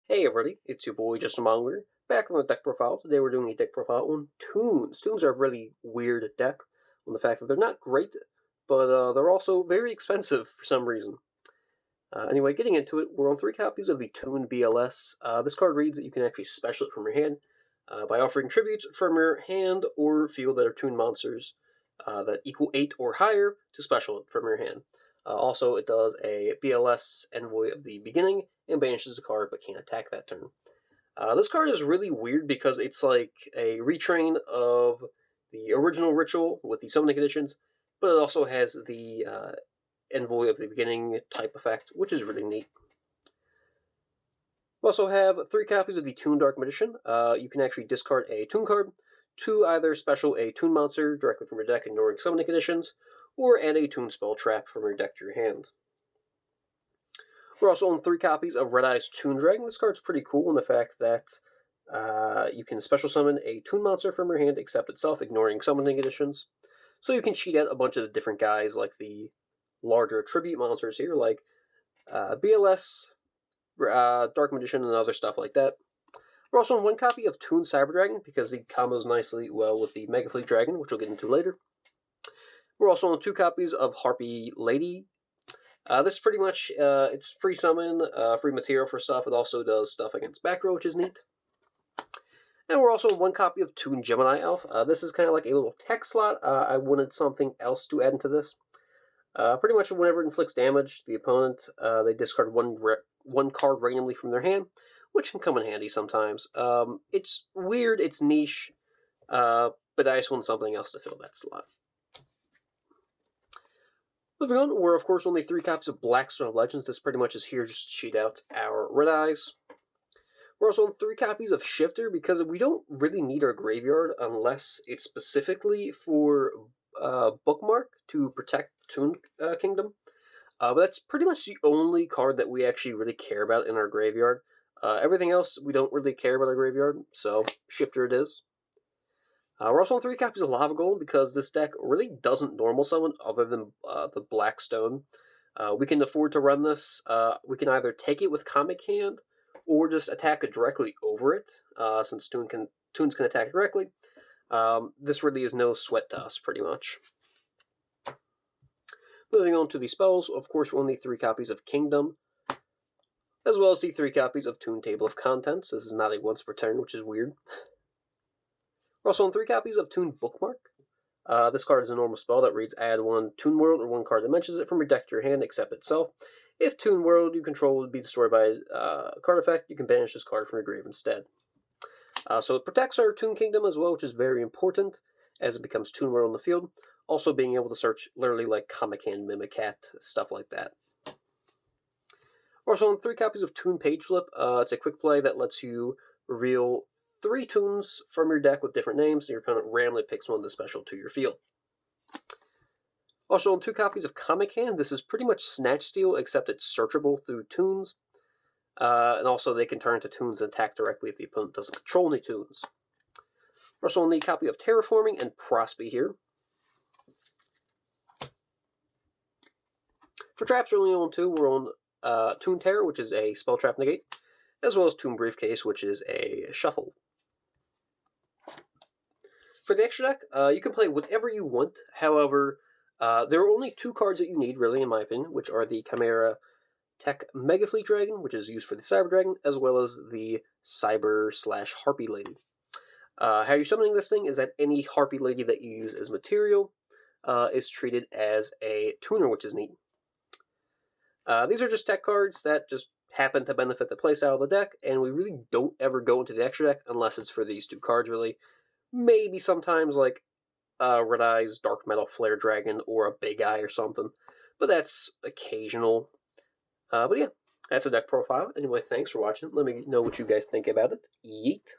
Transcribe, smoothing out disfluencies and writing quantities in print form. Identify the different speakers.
Speaker 1: Hey everybody, it's your boy Justin Monger, back on the deck profile. Today we're doing a deck profile on Toons. Toons are a really weird deck, on the fact that they're not great, but they're also very expensive for some reason. Anyway, getting into it, we're on 3 copies of the Toon BLS. This card reads that you can actually special it from your hand by offering tributes from your hand or field that are Toon monsters that equal 8 or higher to special it from your hand. Also, it does a BLS Envoy of the Beginning and banishes a card but can't attack that turn. This card is really weird because it's like a retrain of the original Ritual with the summoning conditions, but it also has the Envoy of the Beginning type effect, which is really neat. We also have 3 copies of the Toon Dark Magician. You can actually discard a Toon card to either special a Toon monster directly from your deck, ignoring summoning conditions, or add a Toon spell trap from your deck to your hand. We're also on 3 copies of Red Eye's Toon Dragon. This card's pretty cool in the fact that you can special summon a Toon monster from your hand except itself, ignoring summoning conditions. So you can cheat out a bunch of the different guys, like the larger tribute monsters here, like BLS, Dark Magician, and other stuff like that. We're also on 1 copy of Toon Cyber Dragon because he combos nicely well with the Mega Fleet Dragon, which we'll get into later. We're also on 2 copies of Harpy Lady. This is pretty much, it's free summon, free material for stuff. It also does stuff against back row, which is neat. And we're also on 1 copy of Toon Gemini Elf. This is kind of like a little tech slot. I wanted something else to add into this. Pretty much whenever it inflicts damage to the opponent, they discard one card randomly from their hand, which can come in handy sometimes. It's weird, it's niche, but I just want something else to fill that slot. Moving on, we're of course only 3 copies of Blackstone of Legends. This pretty much is here just to cheat out our Red Eyes. We're also on 3 copies of Shifter because we don't really need our graveyard unless it's specifically for Bookmark to protect Toon Kingdom. But that's pretty much the only card that we actually really care about in our graveyard. Everything else, we don't really care about our graveyard, so Shifter it is. We're also on 3 copies of Lava Gold because this deck really doesn't normal summon other than the Blackstone. We can afford to run this. We can either take it with Comic Hand or just attack it directly over it, since Toons can attack directly. This really is no sweat to us, pretty much. Moving on to the spells, of course, we're only 3 copies of Kingdom, as well as the 3 copies of Toon Table of Contents. This is not a once per turn, which is weird. We're also on 3 copies of Toon Bookmark. This card is a normal spell that reads add 1 Toon World or 1 card that mentions it from your deck to your hand except itself. If Toon World you control would be destroyed by a card effect, you can banish this card from your grave instead. So it protects our Toon Kingdom as well, which is very important as it becomes Toon World in the field. Also being able to search literally like Comic Hand, Mimicat, stuff like that. We're also on 3 copies of Toon Page Flip. It's a quick play that lets you reveal 3 Toons from your deck with different names, and your opponent randomly picks one to special to your field. Also on 2 copies of Comic Hand, this is pretty much Snatch Steal, except it's searchable through Toons. And also they can turn into Toons and attack directly if the opponent doesn't control any Toons. We're also on the copy of Terraforming and Prosby here. For traps, we're only on 2. We're on Toon Terror, which is a spell trap negate, as well as Toon Briefcase, which is a shuffle. For the extra deck, you can play whatever you want. However, there are only 2 cards that you need, really, in my opinion, which are the Chimera Tech Mega Fleet Dragon, which is used for the Cyber Dragon, as well as the Cyber/Harpy Lady. How you're summoning this thing is that any Harpy Lady that you use as material is treated as a tuner, which is neat. These are just tech cards that just happen to benefit the playstyle of the deck, and we really don't ever go into the extra deck unless it's for these 2 cards, really. Maybe sometimes like Red Eye's Dark Metal Flare Dragon or a Big Eye or something, but that's occasional. But yeah, that's a deck profile. Anyway, thanks for watching. Let me know what you guys think about it. Yeet.